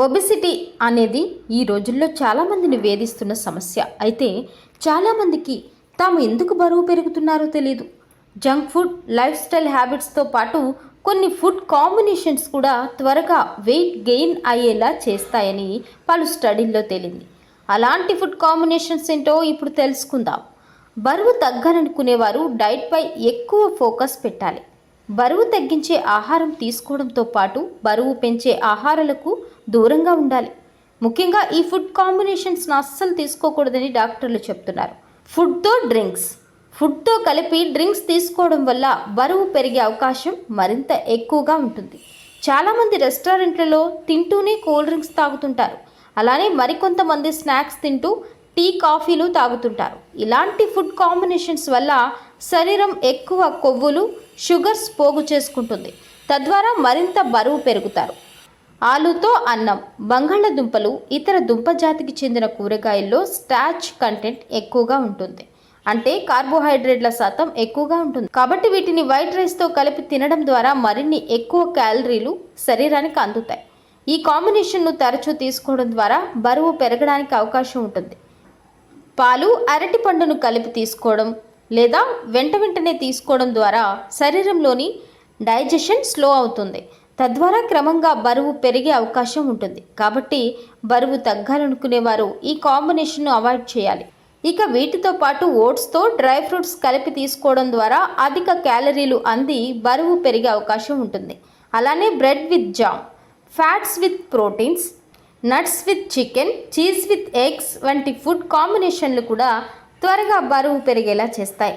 Obesity అనేది ఈ రోజుల్లో చాలామందిని వేధిస్తున్న సమస్య. అయితే చాలామందికి తాము ఎందుకు బరువు పెరుగుతున్నారో తెలియదు. జంక్ ఫుడ్, లైఫ్ స్టైల్ హ్యాబిట్స్తో పాటు కొన్ని ఫుడ్ కాంబినేషన్స్ కూడా త్వరగా వెయిట్ గెయిన్ అయ్యేలా చేస్తాయని పలు స్టడీల్లో తేలింది. అలాంటి ఫుడ్ కాంబినేషన్స్ ఏంటో ఇప్పుడు తెలుసుకుందాం. బరువు తగ్గాలనుకునేవారు డైట్పై ఎక్కువ ఫోకస్ పెట్టాలి. బరువు తగ్గించే ఆహారం తీసుకోవడంతో పాటు బరువు పెంచే ఆహారాలకు దూరంగా ఉండాలి. ముఖ్యంగా ఈ ఫుడ్ కాంబినేషన్స్ను అస్సలు తీసుకోకూడదని డాక్టర్లు చెప్తున్నారు. ఫుడ్తో కలిపి డ్రింక్స్ తీసుకోవడం వల్ల బరువు పెరిగే అవకాశం మరింత ఎక్కువగా ఉంటుంది. చాలామంది రెస్టారెంట్లలో తింటూనే కూల్ డ్రింక్స్ తాగుతుంటారు. అలానే మరికొంతమంది స్నాక్స్ తింటూ టీ, కాఫీలు తాగుతుంటారు. ఇలాంటి ఫుడ్ కాంబినేషన్స్ వల్ల శరీరం ఎక్కువ కొవ్వులు, షుగర్స్ పోగు చేసుకుంటుంది. తద్వారా మరింత బరువు పెరుగుతారు. ఆలుతో అన్నం, బంగాళదుంపలు, ఇతర దుంప జాతికి చెందిన కూరగాయల్లో స్టార్చ్ కంటెంట్ ఎక్కువగా ఉంటుంది. అంటే కార్బోహైడ్రేట్ల శాతం ఎక్కువగా ఉంటుంది. కాబట్టి వీటిని వైట్ రైస్తో కలిపి తినడం ద్వారా మరిన్ని ఎక్కువ క్యాలరీలు శరీరానికి అందుతాయి. ఈ కాంబినేషన్ను తరచూ తీసుకోవడం ద్వారా బరువు పెరగడానికి అవకాశం ఉంటుంది. పాలు, అరటి పండును కలిపి తీసుకోవడం లేదా వెంటనే తీసుకోవడం ద్వారా శరీరంలోని డైజెషన్ స్లో అవుతుంది. తద్వారా క్రమంగా బరువు పెరిగే అవకాశం ఉంటుంది. కాబట్టి బరువు తగ్గాలనుకునేవారు ఈ కాంబినేషన్ను అవాయిడ్ చేయాలి. ఇక వీటితో పాటు ఓట్స్తో డ్రై ఫ్రూట్స్ కలిపి తీసుకోవడం ద్వారా అధిక క్యాలరీలు అంది బరువు పెరిగే అవకాశం ఉంటుంది. అలానే bread with jam, fats with proteins, nuts with chicken, cheese with eggs వంటి ఫుడ్ కాంబినేషన్లు కూడా త్వరగా బరువు పెరిగేలా చేస్తాయి.